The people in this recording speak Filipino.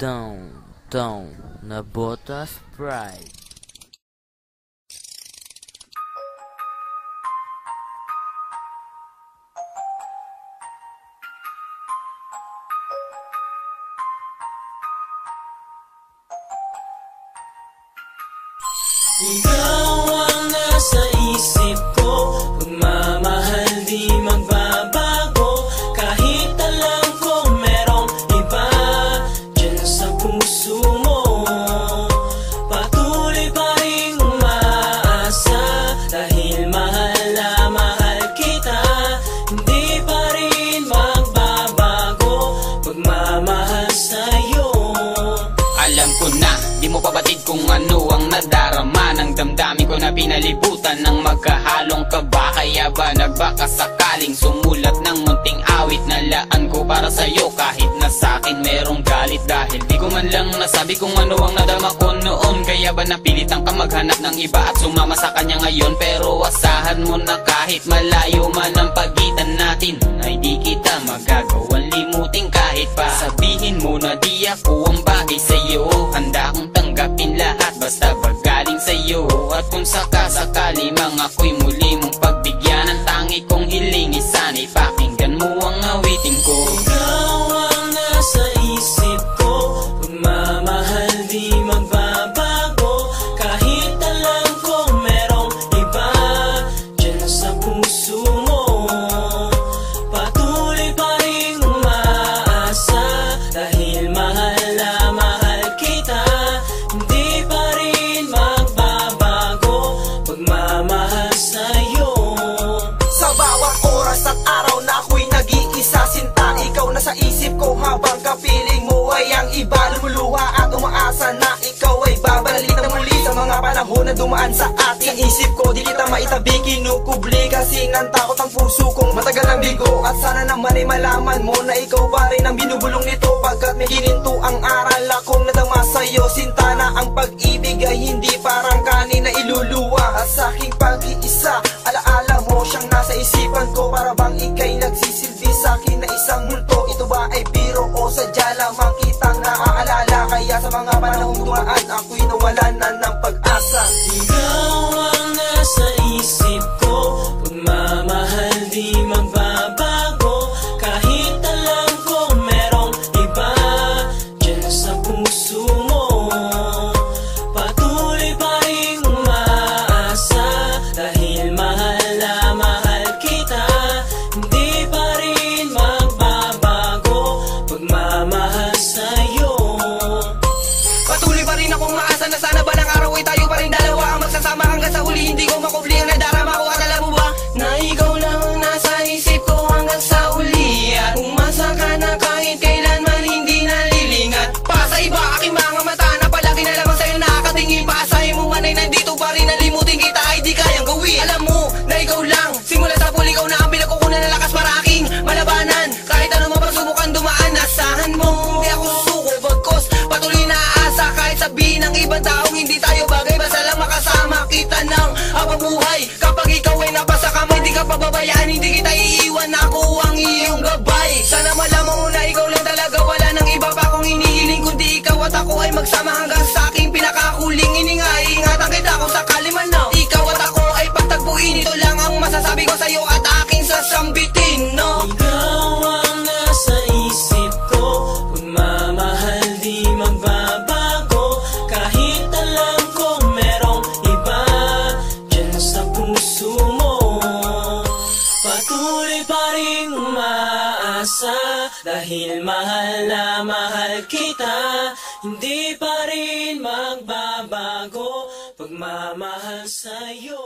Tão na bota Sprite. Ikaw ang nasa isip ko, pagmamahal di magbabago. Kahit alam ko merong iba dyan sa puso mo, patuloy pa rin umaasa. Dahil mahal na mahal kita, hindi pa rin magbabago pagmamahal sa'yo. Alam ko na, di mo pabatid kung ano ang nadarama ng damdamin ko na pinalibutan ng magkahalong kaba. Kaya ba nagbaka sakaling sumulat ng munting awit na laan ko para sa'yo, kahit na sa'kin merong galit dahil di ko man lang nasabi kung ano ang nadama ko noon. Kaya ba napilitan ka maghanap ng iba at sumama sa kanya ngayon? Pero asahan mo na kahit malayo man ang pagitan natin, ay di kita magagawang limutin kahit pa sabihin mo na di ako ang bagay sa'yo. Handa kong tanggapin lahat basta galing sa'yo. At kung sakasakali mang ako'y muli mong pagbigyan, ang tangi kong hiling isana'y pakinggan mo ang awitin ko. Ikaw ang nasa isip ko, pagmamahal di magbabago. Kahit alam ko merong iba dyan sa puso mo, patuloy pa rin umaasa. Dahil mahal na mahal kita, hindi pa rin magbabago pagmamahal sa'yo. Sa bawat oras at araw na ako'y nag-iisa, sinta, ikaw na sa isip ko. Habang kapiling mo ay ang iba, lumuluha at umaasa na ikaw ay babalita muli sa mga panahon na dumaan sa ating isip ko. Di kita maitabi, kinukubli kasi ng takot ang puso kong matagal ang bigo. At sana naman ay malaman mo na ikaw pa rin ang binubulong nito, pagkat may gininto ang aral akong nadama sa'yo. Sinta na ang pag-ibig ay hindi parang kanin na iluluwa. At sa aking pag-iisa, alaala mo siyang nasa isipan ko, para bang ika'y nagsisilbi sa'kin na isang multo. Ito ba ay biro o sadya lamang kitang naaalala? Kaya sa mga panahong dumaan ako'y nawalan na ng pag-asa. Ikaw ang nasa isip ko, pagmamahal di magbabago. Kahit alam ko merong iba dyan sa puso mo, patuloy pa rin umaasa. Dahil mahal na mahal kita, hindi pa rin magbabago pagmamahal sa'yo. Patuloy pa rin akong maasa na sana balang araw ay tayo pa rin dalawa ang magsasama hanggang sa huli. Hindi ko makubli ang nadarama ko, at alam mo ba Na ikaw lang ang nasa isip ko hanggang sa uli. At umasa ka na kahit kailanman hindi nalilingat pa sa iba aking mga mata na palagi na lamang sa'yo nakakatingin. Paasahin mo man ay nandito pa rin, nalimutin kita ay di kayang gawin. Alam mo na ikaw lang, simula sa puli ikaw na ang pinagkukunan na lakas para aking malabanan. Kahit ano man pagsubukan dumaan, asahan mo hindi ako susuko. Bagkos patuloy na aasa, kahit sabihin ng ibang taong hindi tayo bagay, basta lang makasama kita ng habang buhay. Kapag ikaw ay napasa kamay, hindi ka pababayaan, hindi kita iiwan, ako ang iyong gabay. Sana malaman mo na ikaw lang talaga, wala nang iba pa akong hinihiling kundi ikaw at ako ay magsama hanggang sa aking pinakahuling hininga. Iingatan kita kung sakali man na ikaw at ako ay pagtagpuin. Ito lang ang masasabi ko sa'yo at aking sasambitin, no? Ikaw ang nasa isip ko, pagmamahal di magbabago. Kahit alam ko merong iba dyan sa puso mo, patuloy pa rin umaasa. Dahil mahal na mahal kita, hindi pa rin magbabago pagmamahal sa'yo.